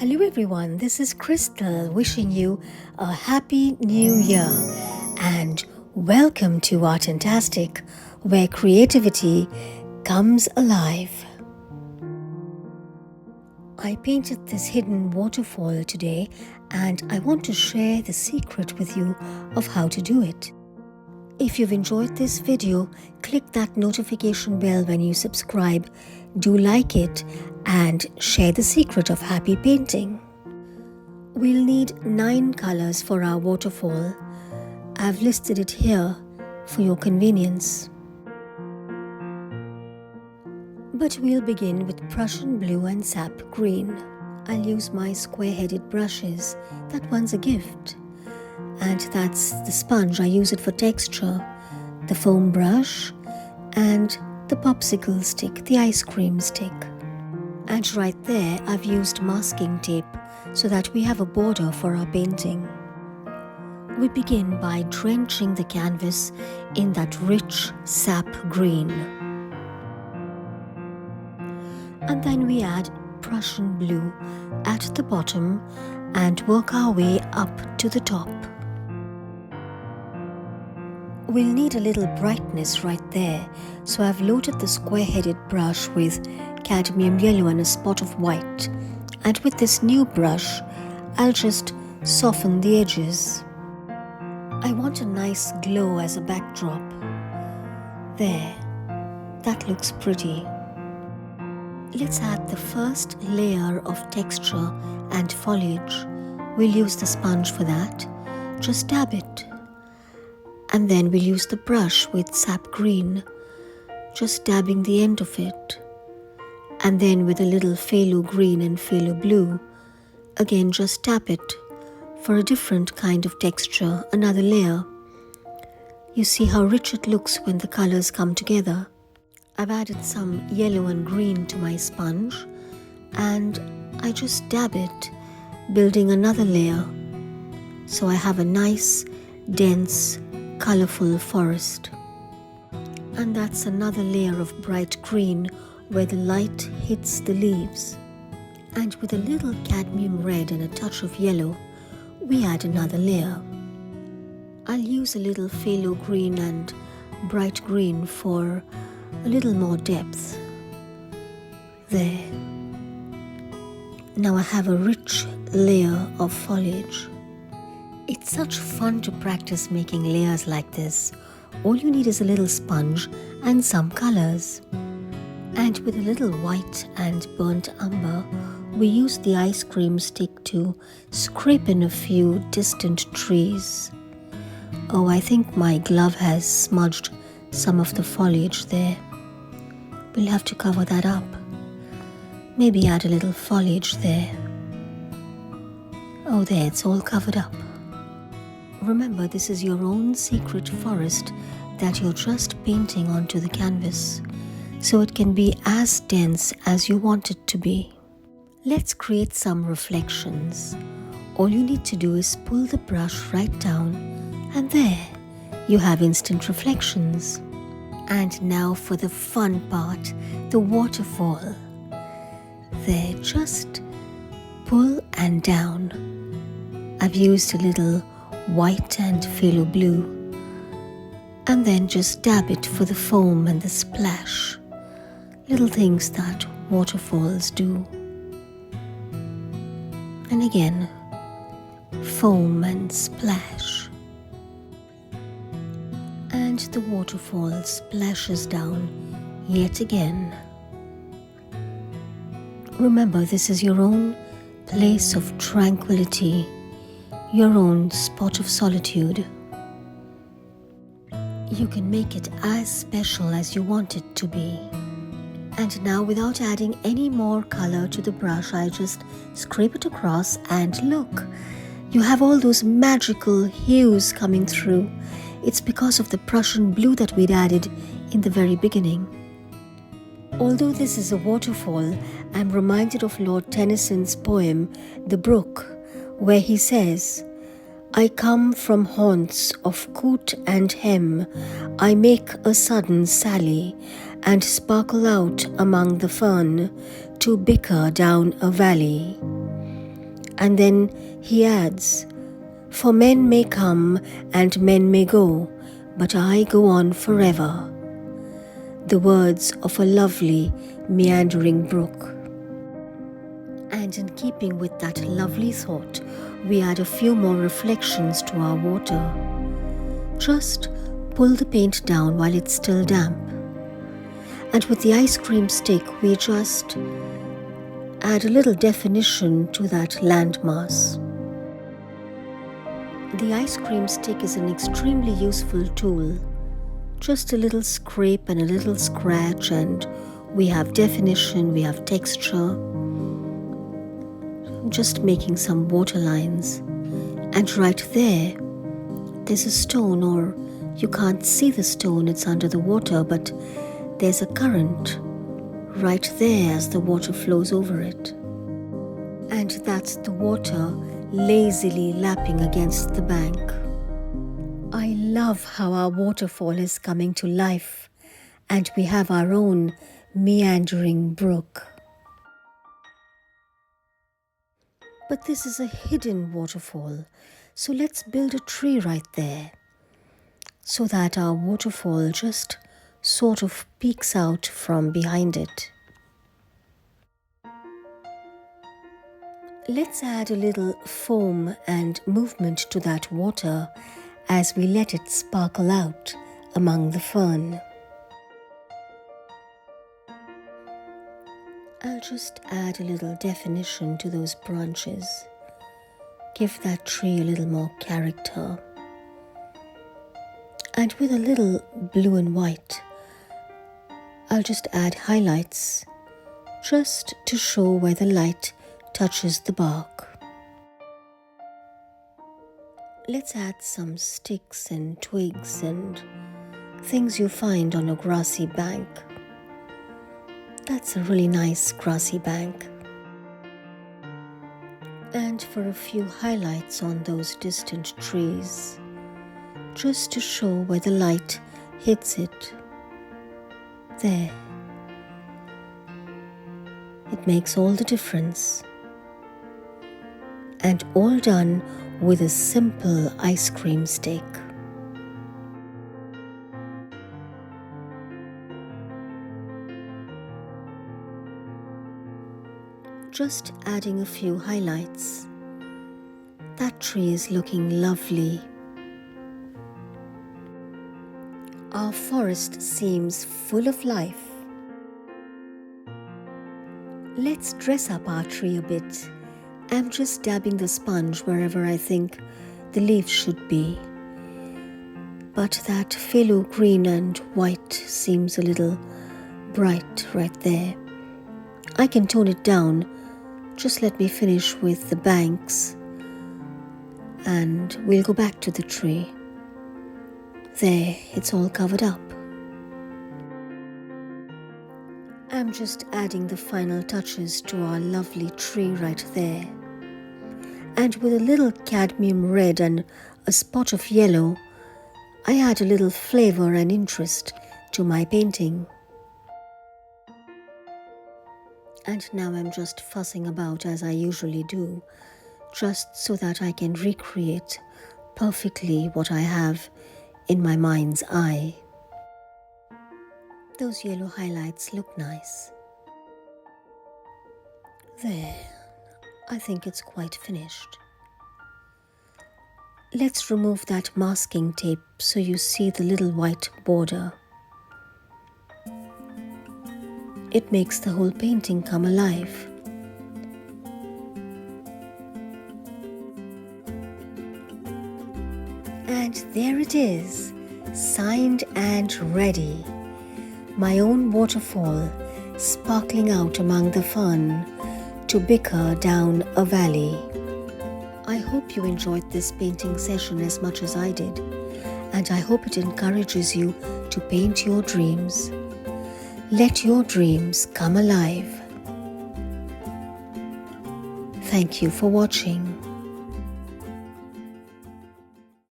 Hello everyone, this is Crystal wishing you a happy new year and welcome to Artantastic, where creativity comes alive. I painted this hidden waterfall today and I want to share the secret with you of how to do it. If you've enjoyed this video, click that notification bell when you subscribe, do like it and share the secret of happy painting. We'll need 9 colors for our waterfall. I've listed it here for your convenience. But we'll begin with Prussian Blue and Sap Green. I'll use my square-headed brushes. That one's a gift. And that's the sponge. I use it for texture, the foam brush and the popsicle stick, the ice cream stick. And right there I've used masking tape so that we have a border for our painting. We begin by drenching the canvas in that rich sap green. And then we add Prussian blue at the bottom and work our way up to the top. We'll need a little brightness right there, so I've loaded the square-headed brush with cadmium yellow and a spot of white. And with this new brush, I'll just soften the edges. I want a nice glow as a backdrop. There, that looks pretty. Let's add the first layer of texture and foliage. We'll use the sponge for that. Just dab it. And then we'll use the brush with Sap Green, just dabbing the end of it. And then with a little Phthalo Green and Phthalo Blue, again just tap it for a different kind of texture, another layer. You see how rich it looks when the colors come together. I've added some yellow and green to my sponge and I just dab it, building another layer. So I have a nice, dense, colorful forest. And that's another layer of bright green where the light hits the leaves. And with a little cadmium red and a touch of yellow, we add another layer. I'll use a little phthalo green and bright green for a little more depth. There. Now I have a rich layer of foliage. It's such fun to practice making layers like this. All you need is a little sponge and some colors. And with a little white and burnt umber, we use the ice cream stick to scrape in a few distant trees. Oh, I think my glove has smudged some of the foliage there. We'll have to cover that up. Maybe add a little foliage there. Oh, there, it's all covered up. Remember, this is your own secret forest that you're just painting onto the canvas, so it can be as dense as you want it to be. Let's create some reflections. All you need to do is pull the brush right down, and there, you have instant reflections. And now for the fun part, the waterfall. There, just pull and down. I've used a little white and phthalo blue, and then just dab it for the foam and the splash. Little things that waterfalls do. And again, foam and splash. And the waterfall splashes down yet again. Remember, this is your own place of tranquility, your own spot of solitude. You can make it as special as you want it to be. And now, without adding any more color to the brush, I just scrape it across and look, you have all those magical hues coming through. It's because of the Prussian blue that we'd added in the very beginning. Although this is a waterfall, I'm reminded of Lord Tennyson's poem, The Brook, where he says, I come from haunts of coot and hem, I make a sudden sally, and sparkle out among the fern, to bicker down a valley. And then he adds, "For men may come and men may go, but I go on forever." The words of a lovely, meandering brook. And in keeping with that lovely thought, we add a few more reflections to our water. Just pull the paint down while it's still damp. And with the ice cream stick, we just add a little definition to that landmass. The ice cream stick is an extremely useful tool. Just a little scrape and a little scratch, and we have definition, we have texture. I'm just making some water lines. And right there's a stone, or you can't see the stone, it's under the water, but there's a current right there as the water flows over it. And that's the water lazily lapping against the bank. I love how our waterfall is coming to life, and we have our own meandering brook. But this is a hidden waterfall, so let's build a tree right there, so that our waterfall just sort of peeks out from behind it. Let's add a little foam and movement to that water as we let it sparkle out among the fern. I'll just add a little definition to those branches. Give that tree a little more character. And with a little blue and white, I'll just add highlights just to show where the light touches the bark. Let's add some sticks and twigs and things you find on a grassy bank. That's a really nice grassy bank. And for a few highlights on those distant trees, just to show where the light hits it. There. It makes all the difference. And all done with a simple ice cream stick. Just adding a few highlights. That tree is looking lovely. Our forest seems full of life. Let's dress up our tree a bit. I'm just dabbing the sponge wherever I think the leaves should be. But that phthalo green and white seems a little bright right there. I can tone it down. Just let me finish with the banks and we'll go back to the tree. There, it's all covered up. I'm just adding the final touches to our lovely tree right there. And with a little cadmium red and a spot of yellow, I add a little flavor and interest to my painting. And now I'm just fussing about as I usually do, just so that I can recreate perfectly what I have in my mind's eye. Those yellow highlights look nice. There, I think it's quite finished. Let's remove that masking tape so you see the little white border. It makes the whole painting come alive. And there it is, signed and ready. My own waterfall sparkling out among the fern to bicker down a valley. I hope you enjoyed this painting session as much as I did, and I hope it encourages you to paint your dreams. Let your dreams come alive. Thank you for watching.